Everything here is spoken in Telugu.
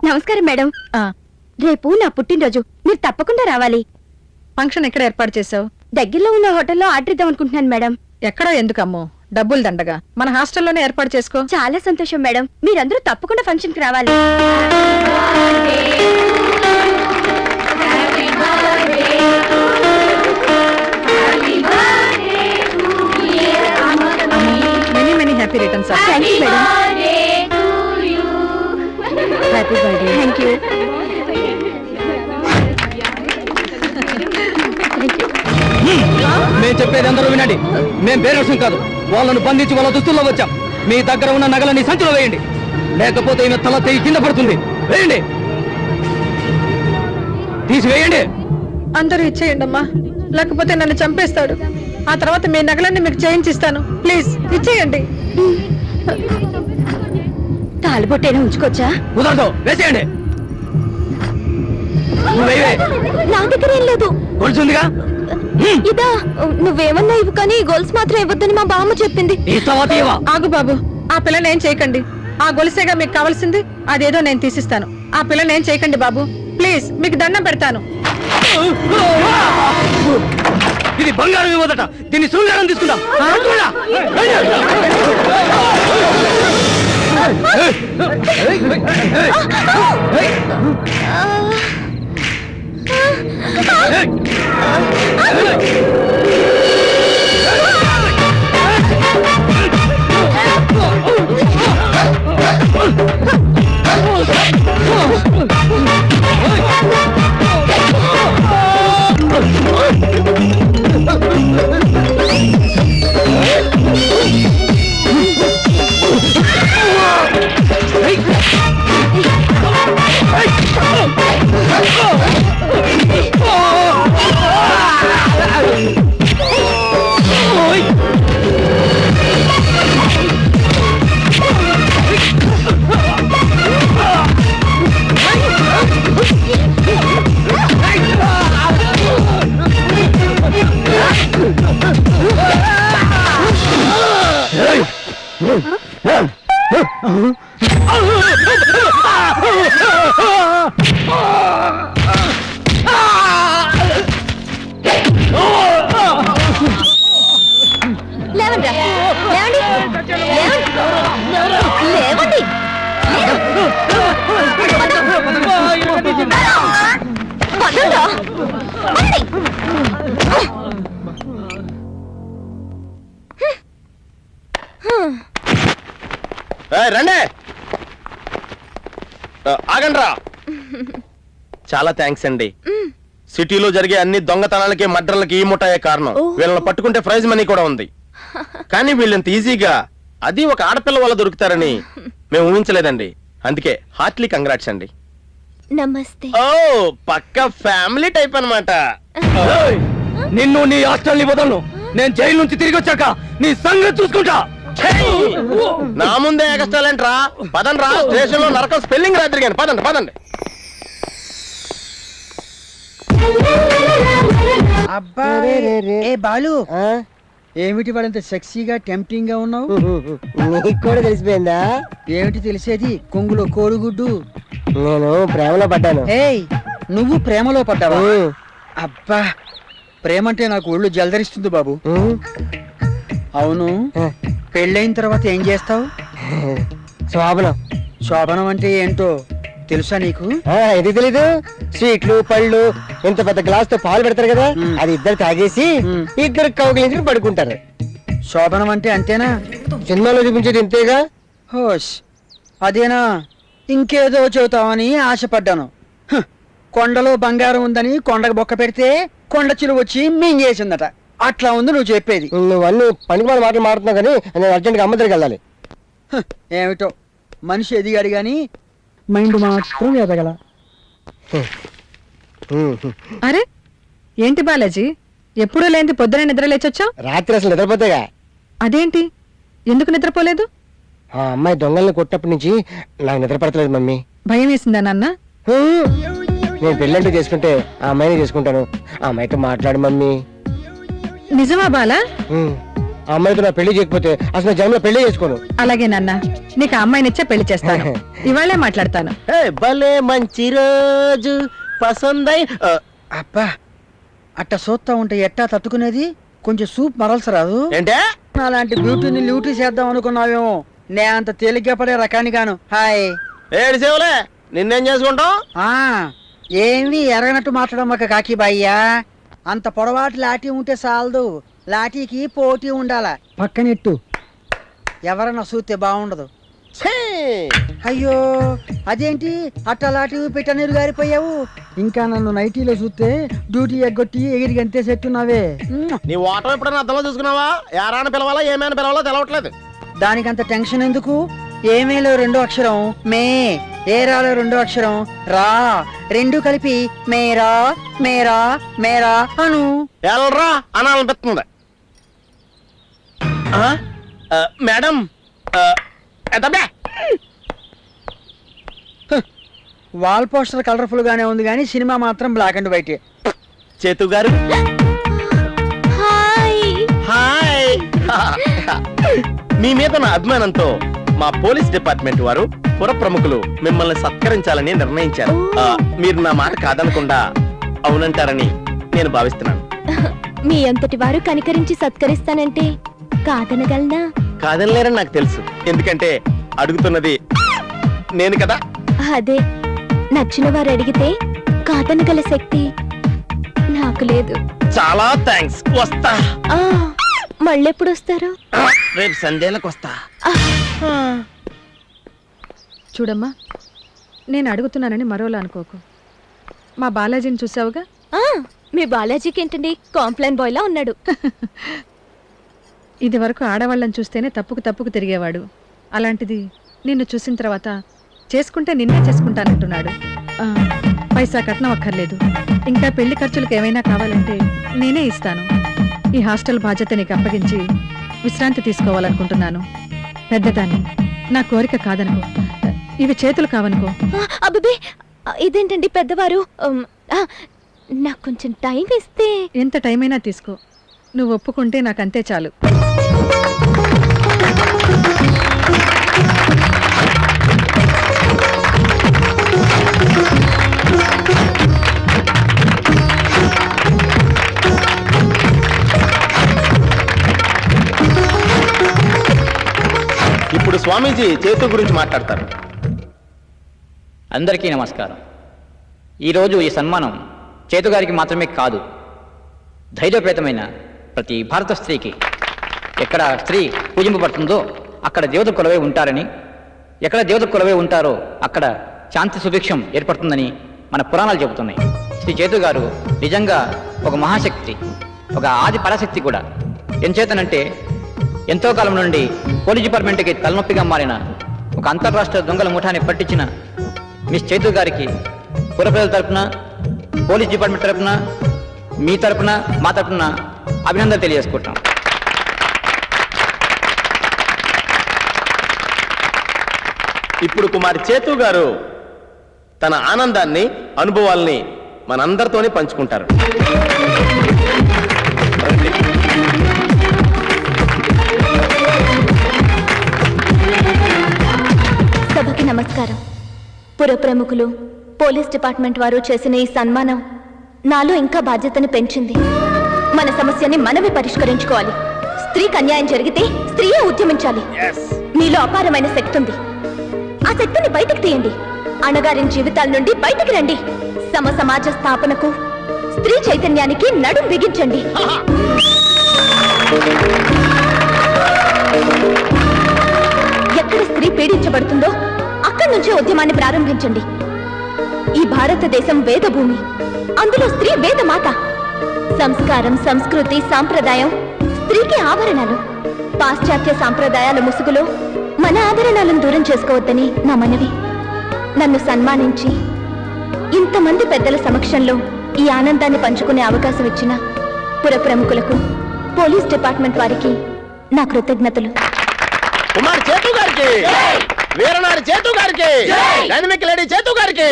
నమస్కారం మేడం. రేపు నా పుట్టినరోజు, మీరు తప్పకుండా రావాలి. ఫంక్షన్ ఎక్కడ ఏర్పాటు చేసావు? దగ్గరలో ఉన్న హోటల్లో ఆర్డర్ ఇద్దాం అనుకుంటున్నాను మేడం. ఎక్కడో ఎందుకమ్మో, డబ్బులు దండగా మన హాస్టల్లోనే ఏర్పాటు చేసుకో. చాలా సంతోషం మేడం, మీరందరూ తప్పకుండా ఫంక్షన్ కి రావాలి. Many many happy returns. Thank you madam. Happy birthday. Thank you. మేము చెప్పేది అందరూ వినండి. మేం పేరెంట్స్ కాదు, వాళ్ళను బంధించి వాళ్ళ దుస్తుల్లో వచ్చాం. మీ దగ్గర ఉన్న నగలని సంచిలో వేయండి, లేకపోతే ఈయన తల తెగి కింద పడుతుంది. వేయండి, తీసివేయండి. అందరూ ఇచ్చేయండి అమ్మా, లేకపోతే నన్ను చంపేస్తాడు. ఆ తర్వాత మీ నగలన్నీ మీకు చేయించిస్తాను. ప్లీజ్ ఇచ్చేయండి. తాలిబొట్టేనా ఉంచుకోవచ్చా? కుదరదు, వేసేయండి. నా దగ్గర ఏం లేదు. గొలుసుందిగా, ఇదా నువ్వేమన్నా ఇవ్వు, కానీ గొలుసు మాత్రం ఇవ్వద్దని మా బామ్మ చెప్పింది. ఆగు బాబు, ఆ పిల్లని ఏం చేయకండి. ఆ గొలుసేగా మీకు కావాల్సింది, అదేదో నేను తీసిస్తాను. ఆ పిల్లని ఏం చేయకండి బాబు, ప్లీజ్, మీకు దండం పెడతాను. ఇది బంగారం ఇవ్వదట, దీన్ని శృంగారం తీసుకుందాం. రండి, ఆగండ్రా. చాలా థ్యాంక్స్ అండి. సిటీలో జరిగే అన్ని దొంగతనాలకి మర్డర్లకి ఈ ముఠాయే కారణం. వీళ్ళని పట్టుకుంటే ప్రైజ్ మనీ కూడా ఉంది. కానీ వీళ్ళంత ఈజీగా, అది ఒక ఆడపిల్ల వల్ల దొరుకుతారని మేము ఊహించలేదండి. అందుకే హార్ట్లీ కంగ్రాట్స్ అండి. నమస్తే. ఓ పక్క ఫ్యామిలీ టైప్ అన్నమాట. నిన్ను నీ హాస్టల్ని వదలను. నేను జైలు నుంచి తిరిగి వచ్చాక నీ సంగతి చూసుకుంటా. నా ముందే ఎగస్టాలేంట్రా, పదండి రా. స్టేషన్ లో నరకం స్పెల్లింగ్ రాత్రి కానీ పదండి పదండి. అబ్బా ఏ బాలు, ఏమిటి వాడంత సెక్సీగా టెంప్టింగ్ గా ఉన్నావు? నీకు కూడా తెలిసిపోయిందా? ఏమిటి తెలిసేది? కొంగులో కోడిగుడ్డు. నేను ప్రేమలో పడ్డాను. ఏయ్, నువ్వు ప్రేమలో పడ్డావా? అబ్బా, ప్రేమ అంటే నాకు ఒళ్ళు జలదరిస్తుంది బాబు. అవును, పెళ్ళైన తర్వాత ఏం చేస్తావు? శోభనం. శోభనం అంటే ఏంటో తెలుసా నీకు? ఇది తెలీదు? స్వీట్లు పళ్ళు ఇంత పెద్ద గ్లాస్ తో పాలు పెడతారు కదా, అది ఇద్దరు తాగేసి ఇద్దరు కౌగిలించి పడుకుంటారు. శోభనం అంటే అంతేనా? సినిమాలో చూపించేది ఇంతేగా. హోష్, అదేనా? ఇంకేదో చెబుతావని ఆశపడ్డాను. కొండలో బంగారం ఉందని కొండకు బొక్క పెడితే కొండ చిలువ వచ్చి మింగేసిందట. అట్లా ఉంది నువ్వు చెప్పేది. నువ్వన్నీ పనికిమాల మాటలు మాట్లాడుతున్నావు కానీ నేను అర్జెంట్గా అమ్మ దగ్గరికి వెళ్ళాలి. ఏమిటో, మనిషి ఎదిగాడు గాని మైండ్ మాత్రం ఎదగల. అరే ఏంటి బాలాజీ, ఎప్పుడూ లేని పొద్దున నిద్ర లేచొచ్చావు? రాత్రి అసలు నిద్రపోతేగా. అదేంటి, ఎందుకు నిద్రపోలేదు? ఆ అమ్మాయి దొంగల్ని కొట్టినప్పటి నుంచి నాకు నిద్ర పడతలేదు మమ్మీ. భయం వేసిందా నాన్న? నేను పెళ్ళంటూ చేసుకుంటే ఆ అమ్మాయిని చేసుకుంటాను. ఆ అమ్మాయితో మాట్లాడు మమ్మీ. నిజమా బాలా? ఆ అమ్మాయితో నా పెళ్లి చేయకపోతే అసలు నా జన్మలో పెళ్లి చేసుకోను. అలాగే నాన్న, నీకు ఆ అమ్మాయినిచ్చే పెళ్లి చేస్తాను. ఇవాళే మాట్లాడతాను. భలే మంచి రోజు పసందై. అబ్బా, అట్ట సూత్తా ఉంటే ఎట్టా తట్టుకునేది? కొంచెం సూప్ మరల్సి రాదు? ఏంటే అలాంటి బ్యూటీని ల్యూటీ చేద్దాం అనుకున్నావేమో. నే అంత తేలిగ్గా పడే రకాన్ని గాను. హాయ్. ఏడు సేవలే, నిన్నేం చేసుకుంటాం? ఆ ఏమి ఎరగనట్టు మాట్లాడమ్మక కాకి బాయ్యా. అంత పొడవాటి లాఠీ ఉంటే చాలదు, లాఠీకి పోటీ ఉండాల. పక్కనెట్టు, ఎవరన్నా చూస్తే బాగుండదు. అయ్యో అదేంటి అట్ట లాఠీ పెట్టనీరు గారిపోయావు? ఇంకా నన్ను నైటీలో చూస్తే డ్యూటీ ఎగ్గొట్టి ఎగిరి గంతే చెట్టున్నావే. నీ ఓటం ఎప్పుడైనా అర్థంలో చూసుకున్నావా? యారాని పిలవాలా ఏమైనా పిలవాలో తెలవట్లేదు. దానికంత టెన్షన్ ఎందుకు? ఏమేలో రెండో అక్షరం మే, ఏరాలో రెండో అక్షరం రా, రెండు కలిపి మేరా మేరా మేరా అను. ఎల్రా అనాలనిపిస్తుంది. మేడం వాల్ పోస్టర్ కలర్ఫుల్ గానే ఉంది కానీ సినిమా మాత్రం బ్లాక్ అండ్ వైట్. చేతు గారు హాయ్. హాయ్. మీ మీద నా అభిమానంతో మా పోలీస్ డిపార్ట్మెంట్ వారు పుర ప్రముఖులు మిమ్మల్ని సత్కరించాలని నిర్ణయించారు. మీరు నా మాట కాదనకుండా అవునంటారని నేను భావిస్తున్నాను. మీ అంతటి వారు కనికరించి సత్కరిస్తానంటే కాదనగలనా? కాదనలేరని నాకు తెలుసు, ఎందుకంటే అడుగుతున్నది నేను కదా. అదే, నచ్చిన వారు అడిగితే కాదనగల శక్తి నాకు లేదు. చాలా థ్యాంక్స్. వస్తా. మళ్ళెప్పుడు వస్తారు? రేపు సంధ్యలకు వస్తా. చూడమ్మా, నేను అడుగుతున్నానని మరోలా అనుకోకు. మా బాలాజీని చూసావుగా? మీ బాలాజీకి ఏంటండి, కాంప్లైన్ బాయ్ లా ఉన్నాడు. ఇది వరకు ఆడవాళ్ళని చూస్తేనే తప్పుకు తిరిగేవాడు. అలాంటిది నిన్ను చూసిన తర్వాత చేసుకుంటే నిన్నే చేసుకుంటానంటున్నాడు. పైసా కట్నం అక్కర్లేదు. ఇంకా పెళ్లి ఖర్చులకు ఏమైనా కావాలంటే నేనే ఇస్తాను. ఈ హాస్టల్ బాధ్యత నీకు అప్పగించి విశ్రాంతి తీసుకోవాలనుకుంటున్నాను. పెద్దదాన్ని, నా కోరిక కాదనుకో, ఇవి చేతులు కావనుకో. అబ్బే, ఇదేంటండి పెద్దవారు. నాకు కొంచెం టైం ఇస్తే. ఎంత టైం అయినా తీసుకో, నువ్వు ఒప్పుకుంటే నాకంతే చాలు. ఇప్పుడు స్వామీజీ చేతు గురించి మాట్లాడతారు. అందరికీ నమస్కారం. ఈరోజు ఈ సన్మానం చేతు గారికి మాత్రమే కాదు, ధైర్యపేతమైన ప్రతి భారత స్త్రీకి. ఎక్కడ స్త్రీ పూజింపబడుతుందో అక్కడ దేవత కొలవే ఉంటారని, ఎక్కడ దేవత కొలవే ఉంటారో అక్కడ శాంతి సుభిక్షం ఏర్పడుతుందని మన పురాణాలు చెబుతున్నాయి. శ్రీ చేతు గారు నిజంగా ఒక మహాశక్తి, ఒక ఆది పరాశక్తి కూడా. ఎంచేతనంటే ఎంతో కాలం నుండి పోలీస్ డిపార్ట్మెంట్కి తలనొప్పిగా మారిన ఒక అంతర్రాష్ట్ర దొంగల ముఠాన్ని పట్టించిన మిస్ చేతు గారికి పుర ప్రజల తరపున, పోలీస్ డిపార్ట్మెంట్ తరపున, మీ తరపున, మా తరపున అభినందనలు తెలియజేసుకుంటాం. ఇప్పుడు కుమారి చేతు గారు తన ఆనందాన్ని, అనుభవాల్ని మనందరితోనే పంచుకుంటారు. రండి. సభకి నమస్కారం. పుర ప్రముఖులు, పోలీస్ డిపార్ట్మెంట్ వారు చేసిన ఈ సన్మానం నాలో ఇంకా బాధ్యతను పెంచింది. మన సమస్యని మనమే పరిష్కరించుకోవాలి. స్త్రీకి అన్యాయం జరిగితే స్త్రీయే ఉద్యమించాలి. మీలో అపారమైన శక్తి ఉంది. ఆ శక్తిని బయటకు తీయండి. అణగారిన జీవితాల నుండి బయటికి రండి. సమాజ స్థాపనకు, స్త్రీ చైతన్యానికి నడుం బిగించండి. ఎక్కడ స్త్రీ పీడించబడుతుందో అక్కడి నుంచే ఉద్యమాన్ని ప్రారంభించండి. ఈ భారతదేశం వేద భూమి, అందులో స్త్రీ వేద మాత. సంస్కారం, సంస్కృతి, సాంప్రదాయం స్త్రీకి ఆభరణాలు. పాశ్చాత్య సాంప్రదాయాల ముసుగులో మన ఆభరణాలను దూరం చేసుకోవద్దని నా మనవి. నన్ను సన్మానించి ఇంతమంది పెద్దల సమక్షంలో ఈ ఆనందాన్ని పంచుకునే అవకాశం ఇచ్చిన పుర ప్రముఖులకు, పోలీస్ డిపార్ట్మెంట్ వారికి నా కృతజ్ఞతలు. కుమార్ చేతు గారికి, వీరనారి చేతు గారికి, డైనమిక్ లేడీ చేతు గారికి.